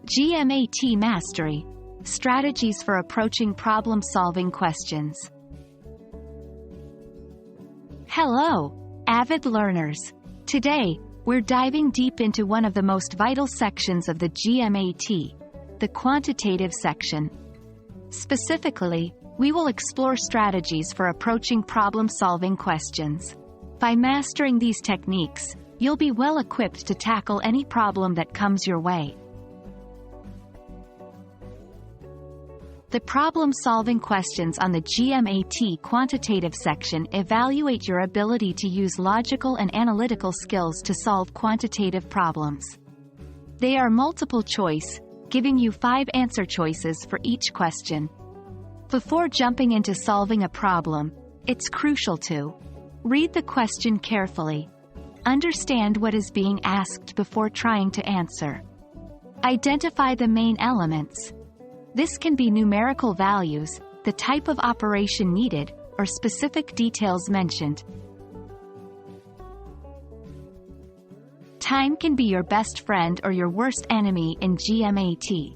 GMAT Mastery: Strategies for Approaching Problem-Solving Questions. Hello, avid learners. Today, we're diving deep into one of the most vital sections of the GMAT, the quantitative section. Specifically, we will explore strategies for approaching problem-solving questions. By mastering these techniques, you'll be well equipped to tackle any problem that comes your way. The problem-solving questions on the GMAT quantitative section evaluate your ability to use logical and analytical skills to solve quantitative problems. They are multiple choice, giving you 5 answer choices for each question. Before jumping into solving a problem, it's crucial to read the question carefully, understand what is being asked before trying to answer, identify the main elements. This can be numerical values, the type of operation needed, or specific details mentioned. Time can be your best friend or your worst enemy in GMAT.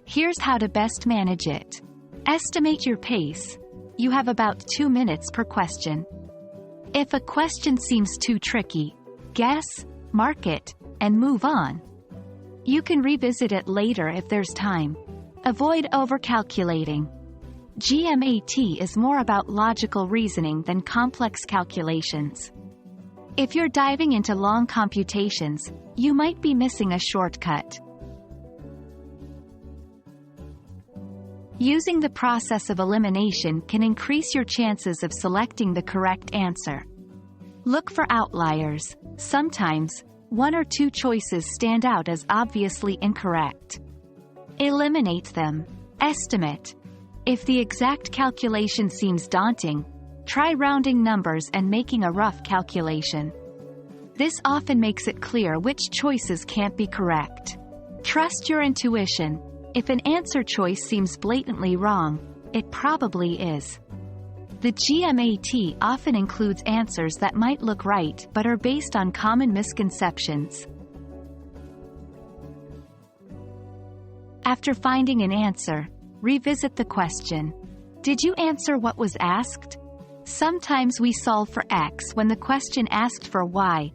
Here's how to best manage it. Estimate your pace. You have about 2 minutes per question. If a question seems too tricky, guess, mark it, and move on. You can revisit it later if there's time. Avoid overcalculating. GMAT is more about logical reasoning than complex calculations. If you're diving into long computations, you might be missing a shortcut. Using the process of elimination can increase your chances of selecting the correct answer. Look for outliers. Sometimes, 1 or 2 choices stand out as obviously incorrect. Eliminate them. Estimate. If the exact calculation seems daunting, try rounding numbers and making a rough calculation. This often makes it clear which choices can't be correct. Trust your intuition. If an answer choice seems blatantly wrong, it probably is. The GMAT often includes answers that might look right but are based on common misconceptions. After finding an answer, revisit the question. Did you answer what was asked? Sometimes we solve for X when the question asked for Y.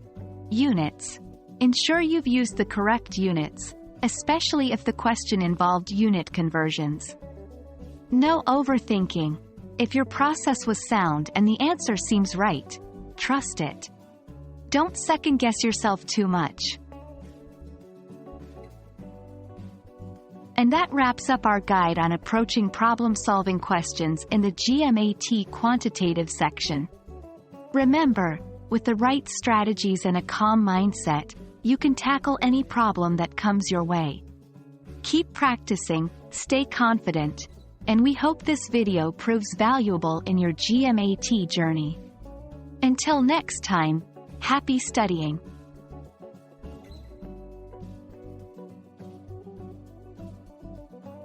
Units. Ensure you've used the correct units, especially if the question involved unit conversions. No overthinking. If your process was sound and the answer seems right, trust it. Don't second-guess yourself too much. And that wraps up our guide on approaching problem-solving questions in the GMAT quantitative section. Remember, with the right strategies and a calm mindset, you can tackle any problem that comes your way. Keep practicing, stay confident, and we hope this video proves valuable in your GMAT journey. Until next time, happy studying!